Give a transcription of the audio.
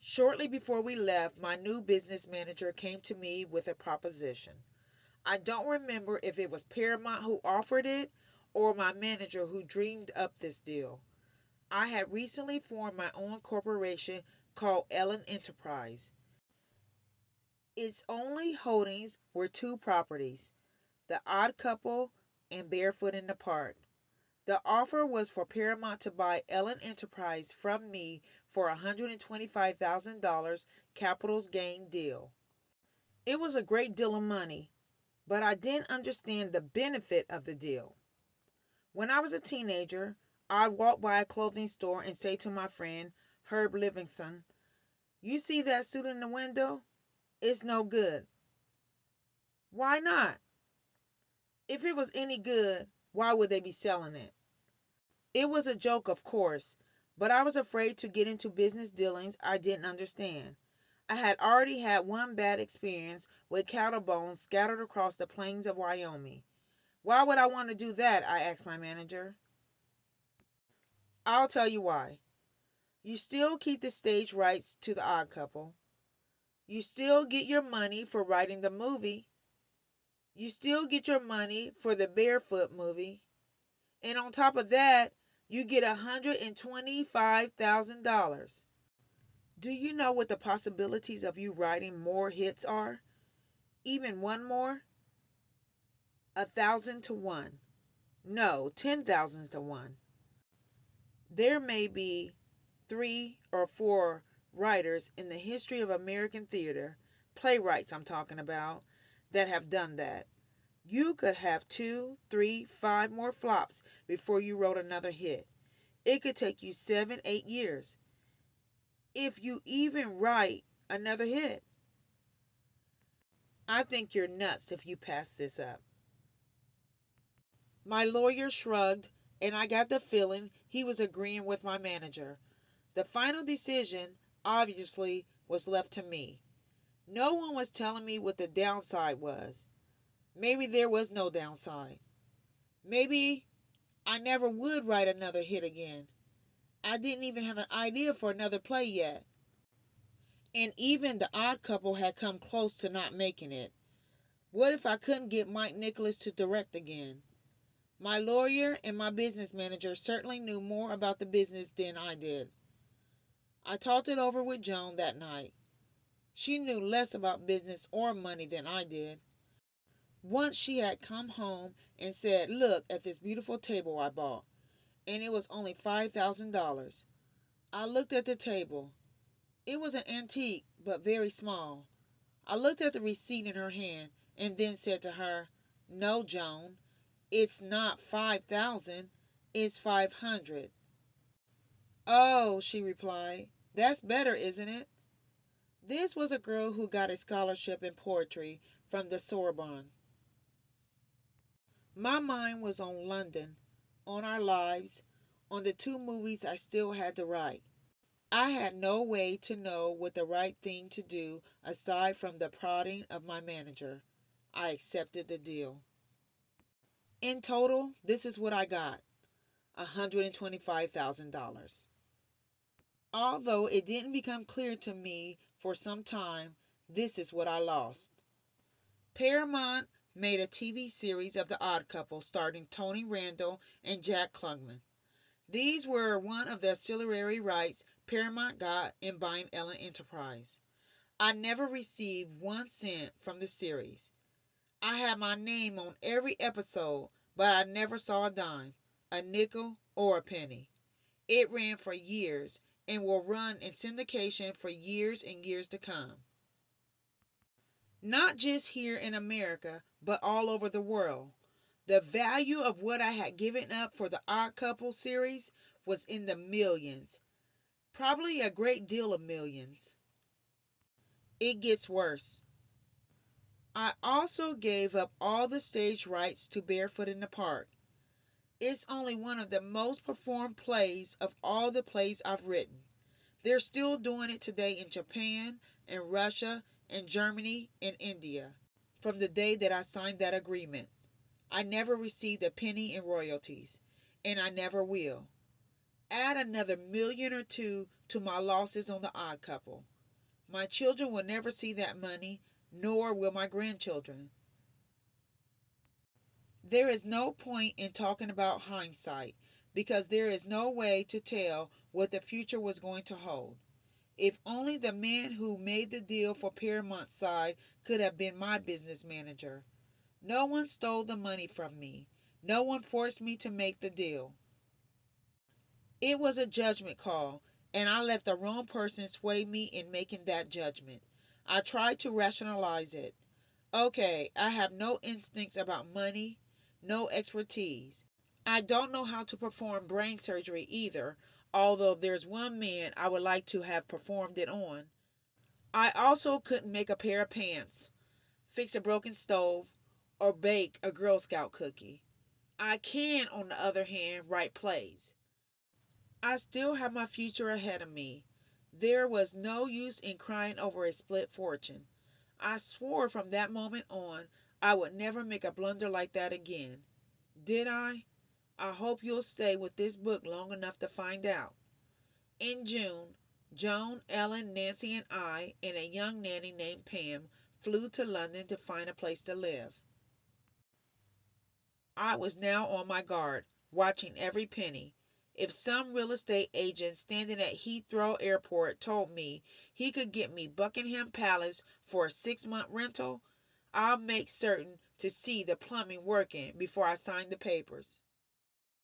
Shortly before we left, my new business manager came to me with a proposition. I don't remember if it was Paramount who offered it or my manager who dreamed up this deal. I had recently formed my own corporation called Ellen Enterprise. Its only holdings were two properties, The Odd Couple and Barefoot in the Park. The offer was for Paramount to buy Ellen Enterprise from me for a $125,000 capital gain deal. It was a great deal of money, but I didn't understand the benefit of the deal. When I was a teenager, I'd walk by a clothing store and say to my friend, Herb Livingston, "You see that suit in the window? It's no good." "Why not?" "If it was any good, why would they be selling it?" It was a joke, of course, but I was afraid to get into business dealings I didn't understand. I had already had one bad experience with cattle bones scattered across the plains of Wyoming. Why would I want to do that? I asked my manager. "I'll tell you why. You still keep the stage rights to The Odd Couple. You still get your money for writing the movie. You still get your money for the Barefoot movie. And on top of that, you get $125,000. Do you know what the possibilities of you writing more hits are? Even one more? 1,000 to 1. No, 10,000 to 1. There may be 3 or 4 writers in the history of American theater, playwrights I'm talking about, that have done that. You could have 2, 3, 5 more flops before you wrote another hit. It could take you 7, 8 years. If you even write another hit. I think you're nuts if you pass this up." My lawyer shrugged, and I got the feeling he was agreeing with my manager. The final decision, obviously, was left to me. No one was telling me what the downside was. Maybe there was no downside. Maybe I never would write another hit again. I didn't even have an idea for another play yet. And even The Odd Couple had come close to not making it. What if I couldn't get Mike Nicholas to direct again? My lawyer and my business manager certainly knew more about the business than I did. I talked it over with Joan that night. She knew less about business or money than I did. Once she had come home and said, "Look at this beautiful table I bought," and it was only $5,000. I looked at the table. It was an antique, but very small. I looked at the receipt in her hand and then said to her, "No, Joan, it's not 5,000, it's 500. "Oh," she replied, "that's better, isn't it?" This was a girl who got a scholarship in poetry from the Sorbonne. My mind was on London, on our lives, on the 2 movies I still had to write. I had no way to know what the right thing to do aside from the prodding of my manager. I accepted the deal. In total, this is what I got, $125,000. Although it didn't become clear to me for some time, this is what I lost. Paramount made a TV series of The Odd Couple starring Tony Randall and Jack Klugman. These were one of the ancillary rights Paramount got in buying Ellen Enterprise. I never received 1 cent from the series. I had my name on every episode, but I never saw a dime, a nickel, or a penny. It ran for years and will run in syndication for years and years to come. Not just here in America, but all over the world. The value of what I had given up for the Odd Couple series was in the millions, probably a great deal of millions. It gets worse. I also gave up all the stage rights to Barefoot in the Park. It's only one of the most performed plays of all the plays I've written. They're still doing it today in Japan, in Russia, in Germany, and India. From the day that I signed that agreement, I never received a penny in royalties, and I never will. Add another million or two to my losses on The Odd Couple. My children will never see that money, nor will my grandchildren. There is no point in talking about hindsight because there is no way to tell what the future was going to hold. If only the man who made the deal for Paramount's side could have been my business manager. No one stole the money from me. No one forced me to make the deal. It was a judgment call, and I let the wrong person sway me in making that judgment. I tried to rationalize it. Okay, I have no instincts about money, no expertise. I don't know how to perform brain surgery either, although there's one man I would like to have performed it on. I also couldn't make a pair of pants, fix a broken stove, or bake a Girl Scout cookie. I can, on the other hand, write plays. I still have my future ahead of me. There was no use in crying over a split fortune. I swore from that moment on I would never make a blunder like that again. Did I? I hope you'll stay with this book long enough to find out. In June, Joan, Ellen, Nancy, and I, and a young nanny named Pam, flew to London to find a place to live. I was now on my guard, watching every penny. If some real estate agent standing at Heathrow Airport told me he could get me Buckingham Palace for a 6-month rental, I'll make certain to see the plumbing working before I sign the papers.